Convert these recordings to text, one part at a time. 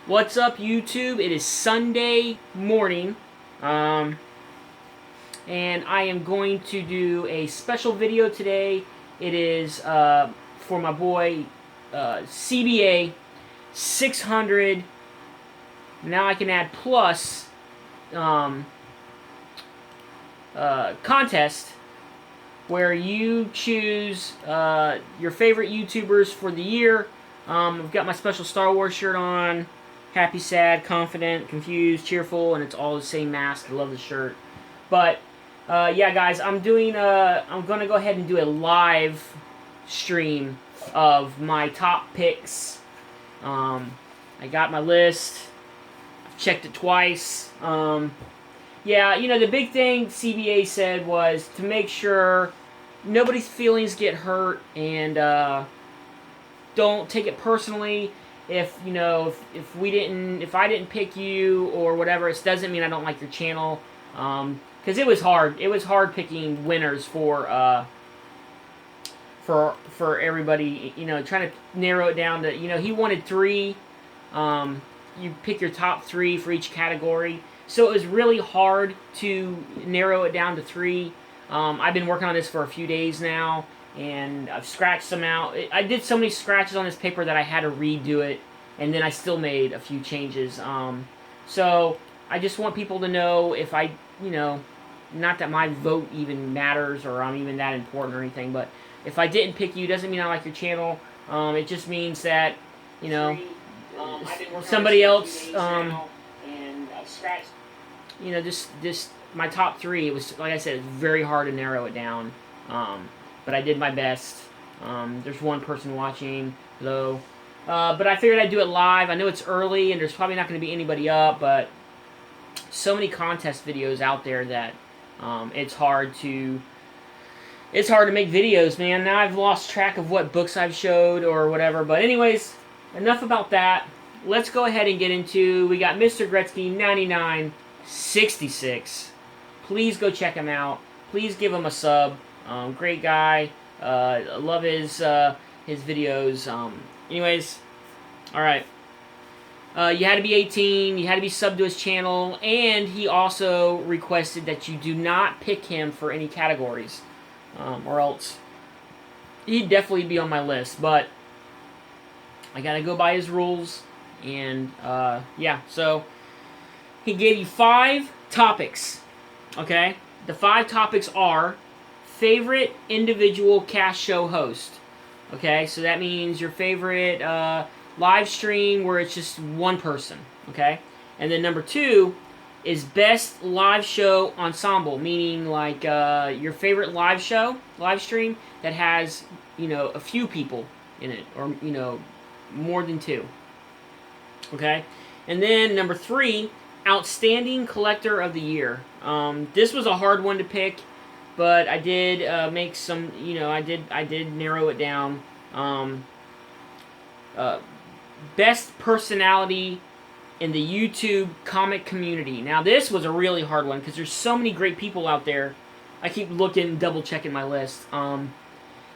What's up, YouTube? It is Sunday morning, and I am going to do a special video today. It is for my boy CBA 600. Now I can add plus contest where you choose your favorite YouTubers for the year. I've got my special Star Wars shirt on. Happy, sad, confident, confused, cheerful, and it's all the same mask. I love the shirt. But yeah, guys, I'm gonna go ahead and do a live stream of my top picks. I got my list. I've checked it twice. Yeah, you know, the big thing CBA said was to make sure nobody's feelings get hurt, and don't take it personally. If you know, if I didn't pick you or whatever, it doesn't mean I don't like your channel. Because it was hard. It was hard picking winners for everybody. You know, trying to narrow it down to, you know, he wanted 3. You pick your top 3 for each category. So it was really hard to narrow it down to 3. I've been working on this for a few days now, and I've scratched some out. I did so many scratches on this paper that I had to redo it, and then I still made a few changes. So I just want people to know, if I, you know, not that my vote even matters or I'm even that important or anything, but if I didn't pick you, doesn't mean I like your channel. It just means that, you know, somebody else, you know, just my top 3, it was, like I said, it's very hard to narrow it down. But I did my best. There's one person watching, hello. But I figured I'd do it live. I know it's early and there's probably not going to be anybody up, but so many contest videos out there that it's hard to make videos, man. Now I've lost track of what books I've showed or whatever. But anyways, enough about that. Let's go ahead and get into, we got Mr. Gretzky 9966. Please go check him out. Please give him a sub. Great guy. I love his videos. Anyways, all right. You had to be 18. You had to be subbed to his channel, and he also requested that you do not pick him for any categories, or else he'd definitely be on my list. But I gotta go by his rules, and yeah. So he gave you 5 topics. Okay, the 5 topics are favorite individual cast show host. Okay, so that means your favorite live stream where it's just one person. Okay, and then number 2 is best live show ensemble, meaning like your favorite live stream that has, you know, a few people in it, or, you know, more than 2. Okay, and then number 3, outstanding collector of the year. This was a hard one to pick, but I did make some, you know, I did narrow it down. Best personality in the YouTube comic community. Now this was a really hard one because there's so many great people out there. I keep looking, double checking my list.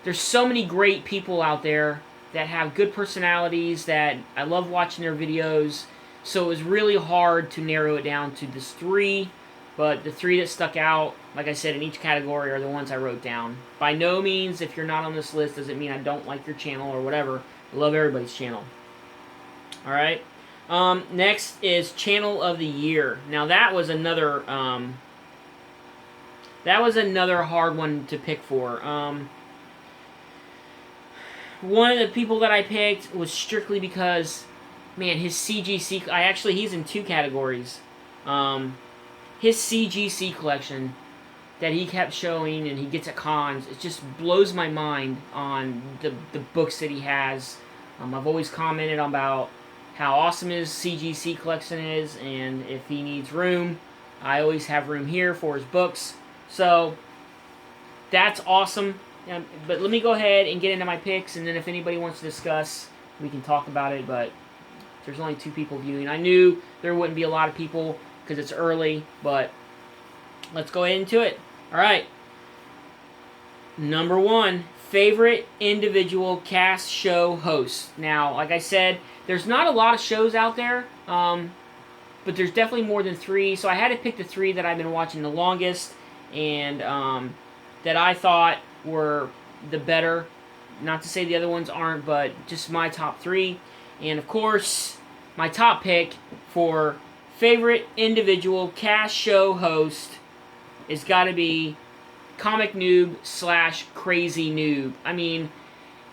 There's so many great people out there that have good personalities that I love watching their videos. So it was really hard to narrow it down to this 3. But the 3 that stuck out, like I said, in each category are the ones I wrote down. By no means, if you're not on this list, does it mean I don't like your channel or whatever. I love everybody's channel. Alright. Next is Channel of the Year. Now that was another hard one to pick for. One of the people that I picked was strictly because, man, his CGC... he's in 2 categories. His CGC collection that he kept showing and he gets at cons, it just blows my mind on the books that he has. I've always commented about how awesome his CGC collection is, and if he needs room, I always have room here for his books. So that's awesome. But let me go ahead and get into my picks, and then if anybody wants to discuss, we can talk about it. But there's only 2 people viewing. I knew there wouldn't be a lot of people because it's early, but let's go into it. All right. Number 1, favorite individual cast show host. Now, like I said, there's not a lot of shows out there, but there's definitely more than 3. So I had to pick the 3 that I've been watching the longest and that I thought were the better. Not to say the other ones aren't, but just my top 3. And of course, my top pick for favorite individual cast show host is got to be Comic Noob / Crazy Noob. I mean,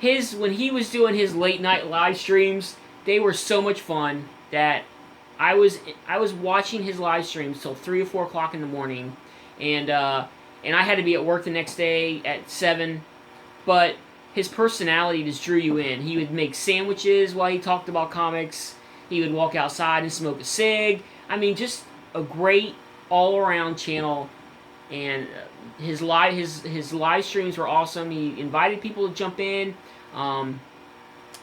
when he was doing his late night live streams, they were so much fun that I was watching his live streams till 3 or 4 o'clock in the morning, and I had to be at work the next day at 7. But his personality just drew you in. He would make sandwiches while he talked about comics. He would walk outside and smoke a cig. I mean, just a great all-around channel. And his live streams were awesome. He invited people to jump in.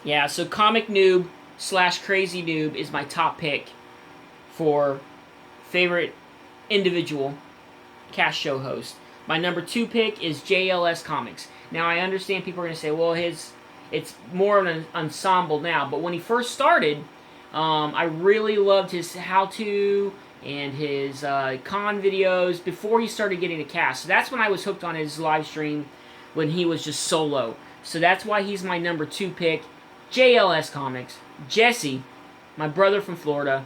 Yeah, so Comic Noob / Crazy Noob is my top pick for favorite individual cast show host. My number 2 pick is JLS Comics. Now, I understand people are going to say, well, it's more of an ensemble now. But when he first started, I really loved his how-to and his con videos before he started getting a cast. So that's when I was hooked on his live stream when he was just solo. So that's why he's my number 2 pick. JLS Comics. Jesse, my brother from Florida,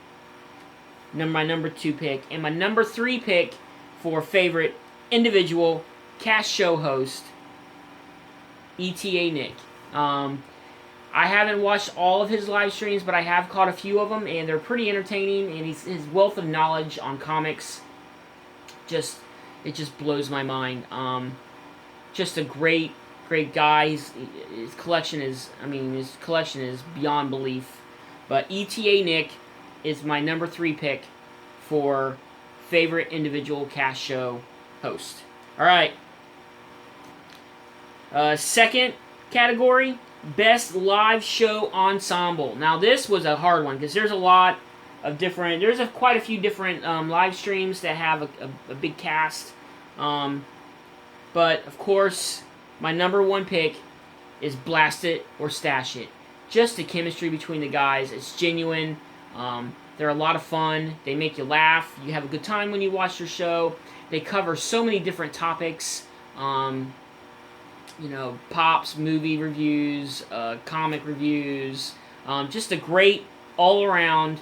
my number 2 pick. And my number 3 pick for favorite individual cast show host, ETA Nick. I haven't watched all of his live streams, but I have caught a few of them, and they're pretty entertaining. And his wealth of knowledge on comics it just blows my mind. Just a great guy. His collection is beyond belief. But ETA Nick is my number 3 pick for favorite individual cast show host. All right. Second category, best live show ensemble. Now this was a hard one because there's quite a few different live streams that have a big cast. But of course, my number 1 pick is Blast It or Stash It. Just the chemistry between the guys, it's genuine. They're a lot of fun. They make you laugh. You have a good time when you watch their show. They cover so many different topics. Pops, movie reviews, comic reviews. Just a great all-around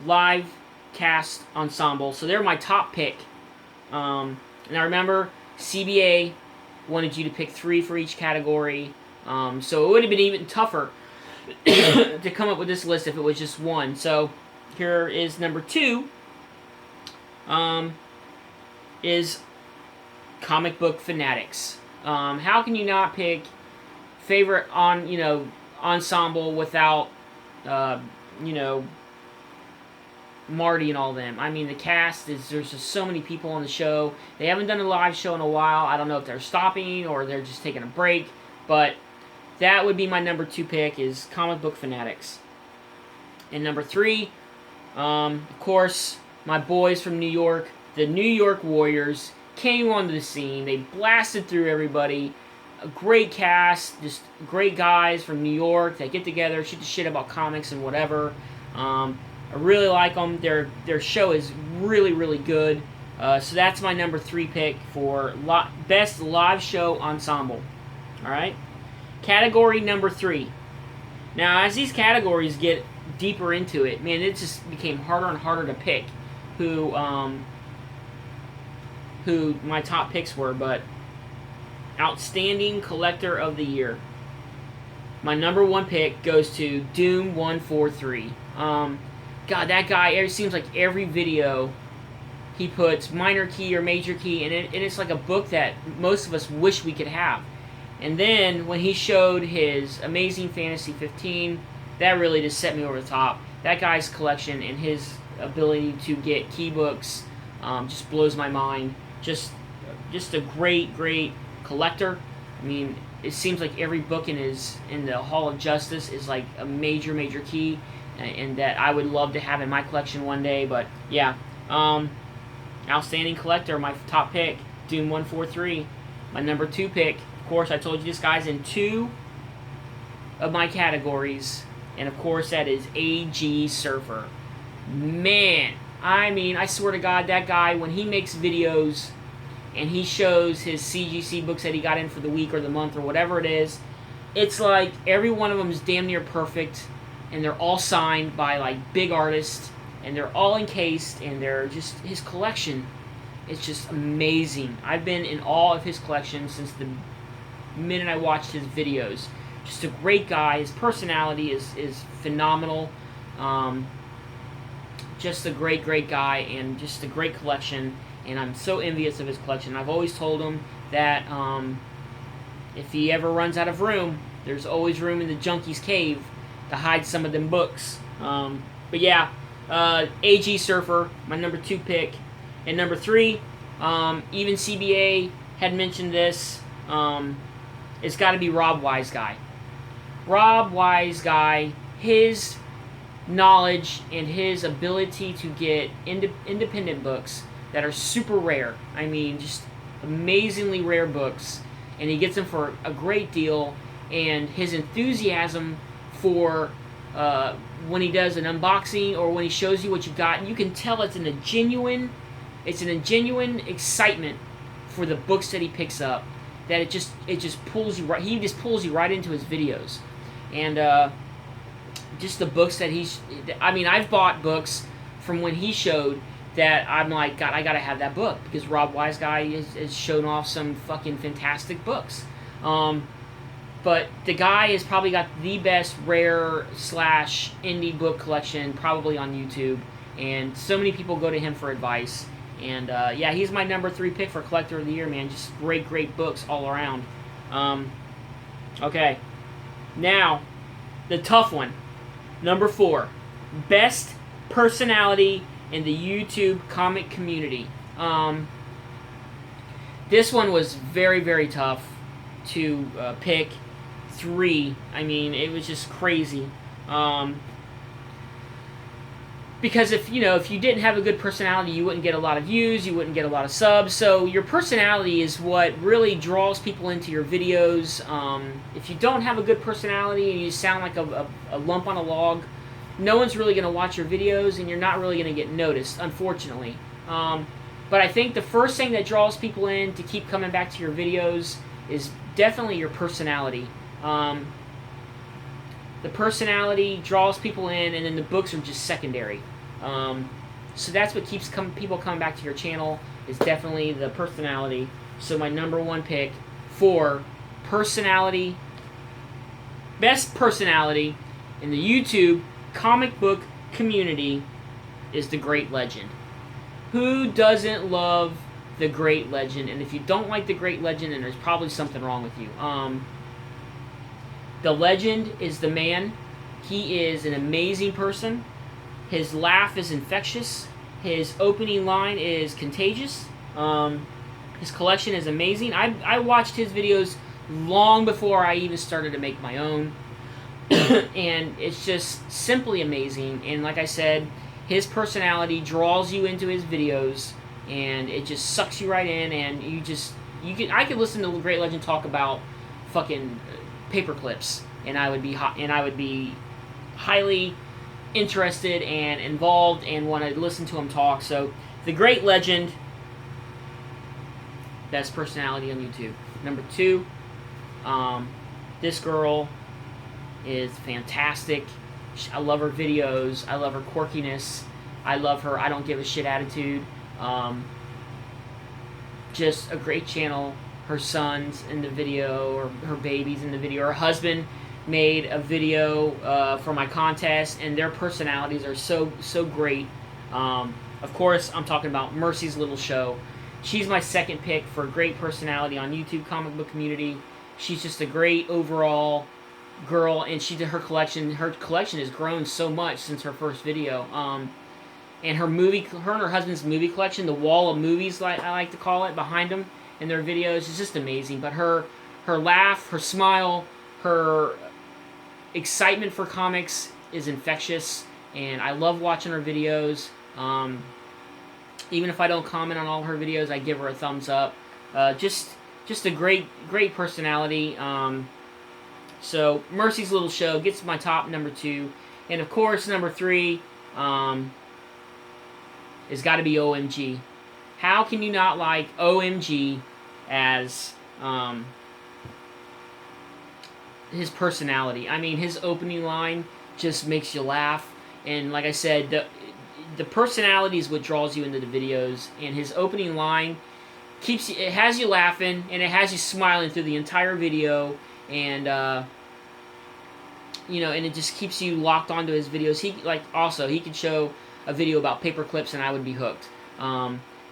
live cast ensemble. So they're my top pick. And I remember CBA wanted you to pick 3 for each category. So it would have been even tougher to come up with this list if it was just 1. So here is number 2. Is Comic Book Fanatics. How can you not pick favorite ensemble without Marty and all them? I mean, the cast there's just so many people on the show. They haven't done a live show in a while. I don't know if they're stopping or they're just taking a break, but that would be my number 2 pick is Comic Book Fanatics. And number 3, of course, my boys from New York, the New York Warriors, came onto the scene. They blasted through everybody. A great cast, just great guys from New York that get together, shoot the shit about comics and whatever. I really like them. Their show is really, really good. So that's my number 3 pick for best live show ensemble. All right. Category number 3. Now, as these categories get deeper into it, man, it just became harder and harder to pick who my top picks were, but Outstanding Collector of the Year. My number 1 pick goes to Doom143. God, that guy, it seems like every video he puts minor key or major key, and it's like a book that most of us wish we could have. And then when he showed his Amazing Fantasy 15, that really just set me over the top. That guy's collection and his ability to get key books just blows my mind. Just a great collector. I mean, it seems like every book in the Hall of Justice is like a major key, and that I would love to have in my collection one day. But yeah, Outstanding Collector, my top pick, Doom143. My number 2 pick, Of course, I told you this guy's in 2 of my categories, and of course that is AG Surfer. Man, I mean, I swear to God, that guy, when he makes videos and he shows his CGC books that he got in for the week or the month or whatever it is, it's like every one of them is damn near perfect, and they're all signed by like big artists, and they're all encased, and they're just, his collection is just amazing. I've been in awe of his collection since the minute I watched his videos. Just a great guy. His personality is phenomenal. Just a great guy, and just a great collection. And I'm so envious of his collection. I've always told him that if he ever runs out of room, there's always room in the Junkie's cave to hide some of them books. But yeah, AG Surfer, my number 2 pick. And number 3, even CBA had mentioned this. It's got to be Rob Wise Guy. Rob Wise Guy, his knowledge and his ability to get independent books that are super rare. I mean, just amazingly rare books, and he gets them for a great deal. And his enthusiasm for when he does an unboxing or when he shows you what you got, you can tell it's in a genuine excitement for the books that he picks up. That it just pulls you right. He just pulls you right into his videos, and just the books that he's. I mean, I've bought books from when he showed that I'm like, God, I gotta have that book because Rob Wise Guy has shown off some fucking fantastic books. But the guy has probably got the best rare / indie book collection probably on YouTube, and so many people go to him for advice. And yeah, he's my number 3 pick for Collector of the Year, man. Just great books all around. Okay, now the tough one, number 4, best personality in the YouTube comic community. This one was very tough to pick 3. I mean, it was just crazy. Because if you didn't have a good personality, you wouldn't get a lot of views, you wouldn't get a lot of subs. So your personality is what really draws people into your videos. If you don't have a good personality and you sound like a lump on a log, no one's really going to watch your videos, and you're not really going to get noticed, unfortunately. But I think the first thing that draws people in to keep coming back to your videos is definitely your personality. The personality draws people in, and then the books are just secondary. So that's what keeps people coming back to your channel, is definitely the personality. So my number 1 pick for personality, best personality in the YouTube comic book community is the Great Legend. Who doesn't love the Great Legend? And if you don't like the Great Legend, then there's probably something wrong with you. The Legend is the man. He is an amazing person. His laugh is infectious. His opening line is contagious. His collection is amazing. I watched his videos long before I even started to make my own. And it's just simply amazing. And like I said, his personality draws you into his videos, and it just sucks you right in. And I could listen to the Great Legend talk about fucking paper clips, and I would be highly interested and involved and want to listen to him talk. So the Great Legend, best personality on YouTube. Number 2, this girl is fantastic. I love her videos. I love her quirkiness. I love her I don't give a shit attitude. Just a great channel. Her son's in the video, or her baby's in the video. Her husband made a video for my contest, and their personalities are so great. Of course, I'm talking about Mercy's Little Show. She's my 2nd pick for great personality on YouTube comic book community. She's just a great overall girl, and her collection has grown so much since her first video. And her and her husband's movie collection, the wall of movies, like I like to call it, behind them in their videos, is just amazing. But her laugh, her smile, her excitement for comics is infectious, and I love watching her videos. Even if I don't comment on all her videos, I give her a thumbs up. Just just a great personality. So Mercy's Little Show gets my top number 2, and of course number 3 has got to be OMG. How can you not like OMG as his personality? I mean, his opening line just makes you laugh, and like I said, the personality is what draws you into the videos, and his opening line it has you laughing, and it has you smiling through the entire video, and you know, and it just keeps you locked onto his videos. He could show a video about paper clips, and I would be hooked.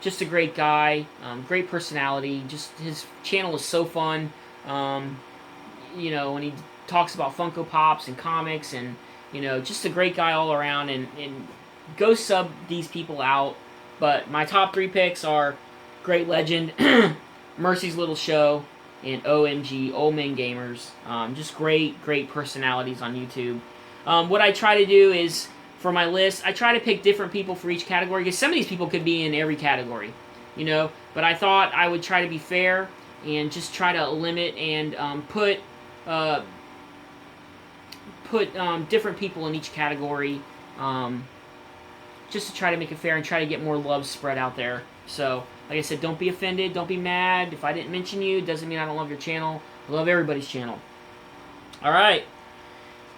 Just a great guy, great personality. Just his channel is so fun. You know, when he talks about Funko Pops and comics, and you know, just a great guy all around. And go sub these people out. But my top 3 picks are Great Legend, Mercy's Little Show, and OMG, Old Men Gamers. Just great personalities on YouTube. What I try to do is, for my list, I try to pick different people for each category, because some of these people could be in every category, you know, but I thought I would try to be fair and just try to limit and put different people in each category, just to try to make it fair and try to get more love spread out there. So, like I said, don't be offended, don't be mad. If I didn't mention you, it doesn't mean I don't love your channel. I love everybody's channel. Alright,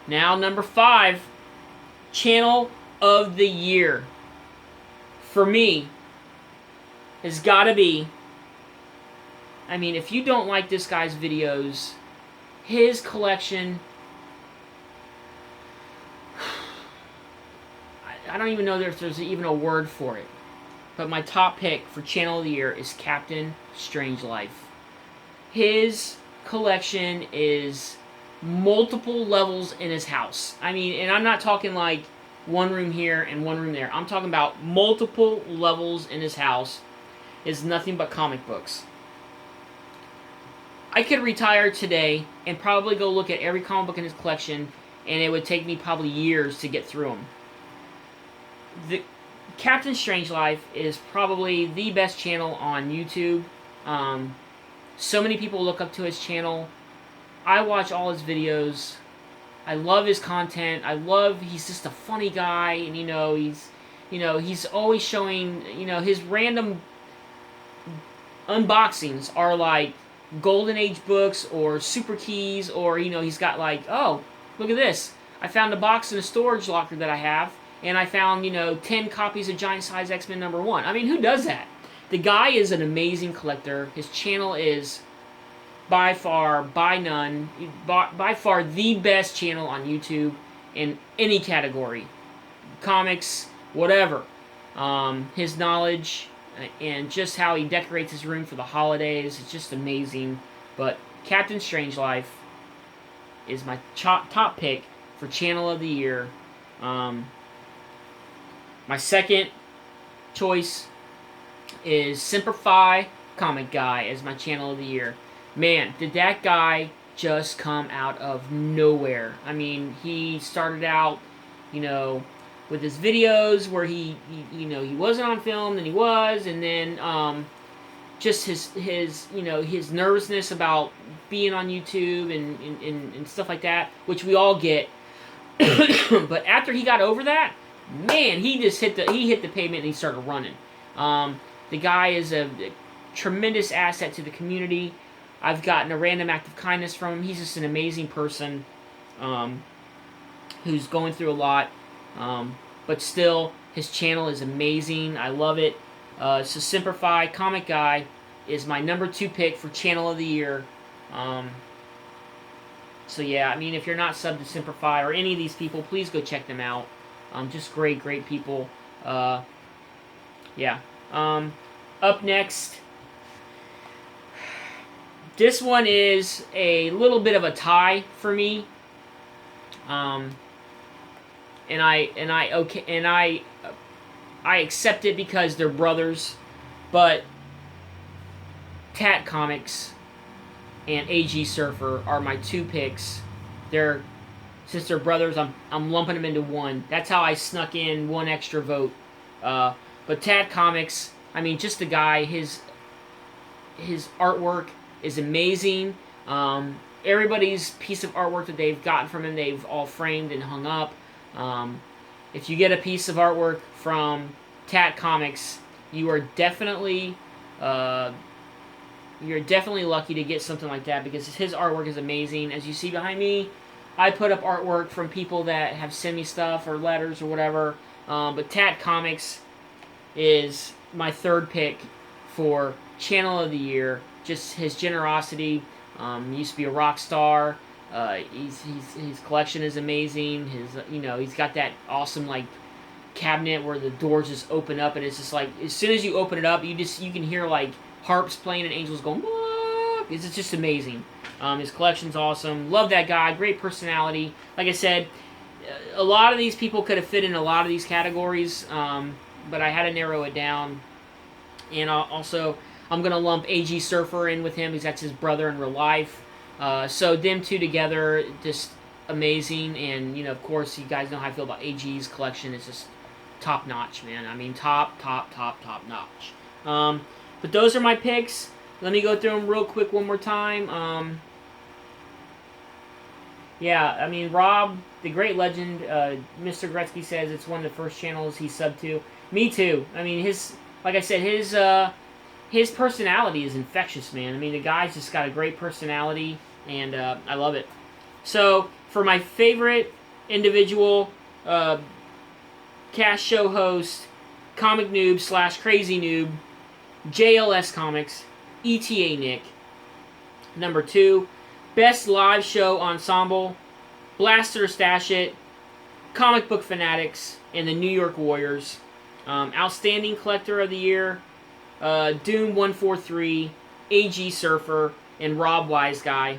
now number 5, Channel of the Year. For me, has got to be, I mean, if you don't like this guy's videos, his collection, I don't even know if there's even a word for it. But my top pick for Channel of the Year is Captain Strangelove. His collection is multiple levels in his house. I mean, and I'm not talking like one room here and one room there. I'm talking about multiple levels in his house. Is nothing but comic books. I could retire today and probably go look at every comic book in his collection, and it would take me probably years to get through them. The Captain Strangelove is probably the best channel on YouTube. So many people look up to his channel. I watch all his videos. I love his content. He's just a funny guy, and he's always showing, his random unboxings are like Golden Age books or Super Keys, or he's got like, oh, look at this. I found a box in a storage locker that I have, and I found, 10 copies of Giant Size X-Men #1. I mean, who does that? The guy is an amazing collector. His channel is by far, by none, by far the best channel on YouTube in any category. Comics, whatever. His knowledge and just how he decorates his room for the holidays is just amazing. But Captain Strangelove is my top pick for Channel of the Year. My second choice is Simplify Comic Guy as my Channel of the Year. Man, did that guy just come out of nowhere. I mean, he started out, with his videos where he wasn't on film, then he was, and then just his nervousness about being on YouTube and stuff like that, which we all get. But after he got over that, man, he just hit the pavement and he started running. The guy is a tremendous asset to the community. I've gotten a random act of kindness from him. He's just an amazing person who's going through a lot. But still, his channel is amazing. I love it. So Simplify Comic Guy is my number 2 pick for Channel of the Year. So yeah, I mean, if you're not subbed to Simplify or any of these people, please go check them out. Just great people. Yeah. Up next, this one is a little bit of a tie for me. And I accept it because they're brothers, but Tat Comics and AG Surfer are my 2 picks. Since they're brothers, I'm lumping them into one. That's how I snuck in one extra vote. But Tat Comics, I mean, just the guy, his artwork is amazing. Everybody's piece of artwork that they've gotten from him, they've all framed and hung up. If you get a piece of artwork from Tat Comics, you are definitely lucky to get something like that, because his artwork is amazing. As you see behind me, I put up artwork from people that have sent me stuff or letters or whatever. But Tat Comics is my third pick for Channel of the Year. Just his generosity. He used to be a rock star. His collection is amazing. He's got that awesome like cabinet where the doors just open up, and it's just like as soon as you open it up, you can hear like harps playing and angels going. Whoa! It's just amazing. His collection's awesome. Love that guy. Great personality. Like I said, a lot of these people could have fit in a lot of these categories, but I had to narrow it down. And also, I'm going to lump A.G. Surfer in with him. That's his brother in real life. So them two together, just amazing. And, of course, you guys know how I feel about A.G.'s collection. It's just top-notch, man. I mean, top-notch. But those are my picks. Let me go through them real quick one more time. Yeah, I mean, Rob, the great legend, Mr. Gretzky says it's one of the first channels he subbed to. Me too. I mean, like I said, his personality is infectious, man. I mean, the guy's just got a great personality, and I love it. So, for my favorite individual cast show host, comic noob / crazy noob, JLS Comics, ETA Nick. Number 2, best live show ensemble, Blaster Stash It, Comic Book Fanatics, and the New York Warriors. Outstanding Collector of the Year, Doom 143, A.G. Surfer, and Rob Wise Guy.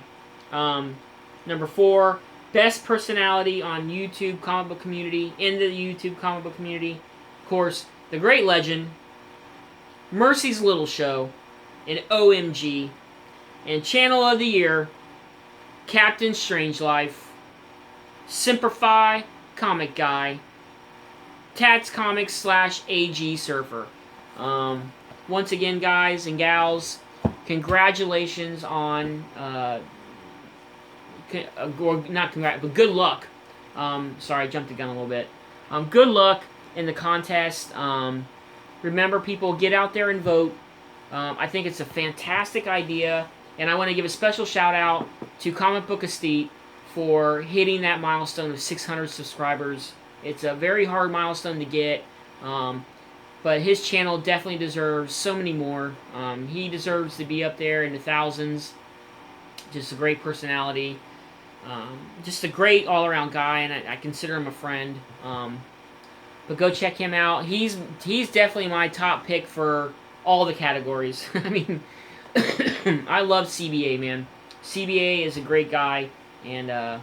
Number 4, best personality on YouTube comic book community, in the YouTube comic book community. Of course, the great legend, Mercy's Little Show, and OMG. And Channel of the Year, Captain Strangelife, Simplify, Comic Guy, Tats Comics / AG Surfer. Once again, guys and gals, congratulations on, not congrats, but good luck. Sorry, I jumped the gun a little bit. Good luck in the contest. Remember, people, get out there and vote. I think it's a fantastic idea, and I want to give a special shout out to Comic Book Estate for hitting that milestone of 600 subscribers. It's a very hard milestone to get, but his channel definitely deserves so many more. He deserves to be up there in the thousands. Just a great personality. Just a great all-around guy, and I consider him a friend. But go check him out. He's definitely my top pick for all the categories. I mean, I love CBA, man. CBA is a great guy. And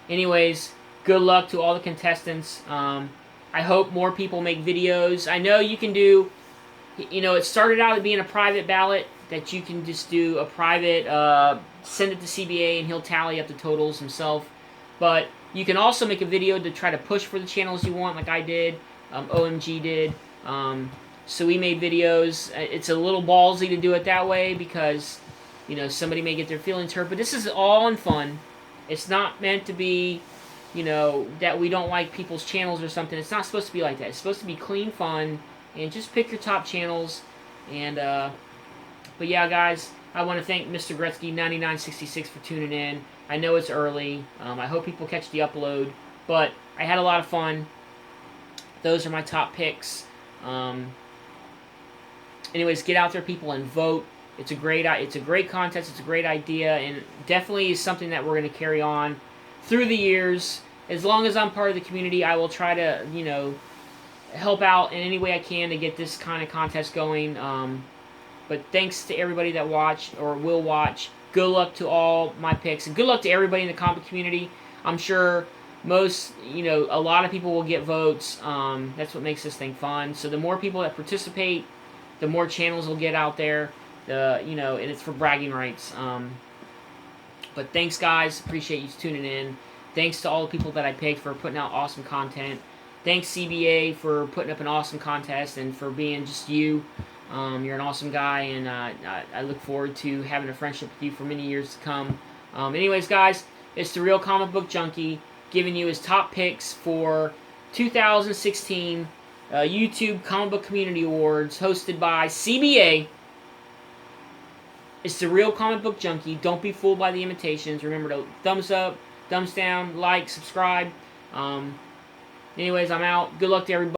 anyways, good luck to all the contestants. I hope more people make videos. I know you can do, it started out as being a private ballot, that you can just do a private, send it to CBA and he'll tally up the totals himself. But you can also make a video to try to push for the channels you want, like I did, OMG did. So we made videos. It's a little ballsy to do it that way because, somebody may get their feelings hurt. But this is all in fun. It's not meant to be, that we don't like people's channels or something. It's not supposed to be like that. It's supposed to be clean fun. And just pick your top channels. And, but yeah, guys, I want to thank Mr. Gretzky 9966 for tuning in. I know it's early. I hope people catch the upload. But I had a lot of fun. Those are my top picks. Anyways, get out there, people, and vote. It's a great contest. It's a great idea, and definitely is something that we're going to carry on through the years. As long as I'm part of the community, I will try to, help out in any way I can to get this kind of contest going. But thanks to everybody that watched or will watch. Good luck to all my picks, and good luck to everybody in the comic community. I'm sure a lot of people will get votes. That's what makes this thing fun. So the more people that participate, the more channels will get out there. And it's for bragging rights. But thanks, guys. Appreciate you tuning in. Thanks to all the people that I picked for putting out awesome content. Thanks, CBA, for putting up an awesome contest and for being just you. You're an awesome guy, and I look forward to having a friendship with you for many years to come. Anyways, guys, it's the Real Comic Book Junkie giving you his top picks for 2016 YouTube Comic Book Community Awards hosted by CBA. It's the Real Comic Book Junkie. Don't be fooled by the imitations. Remember to thumbs up, thumbs down, like, subscribe. Anyways, I'm out. Good luck to everybody.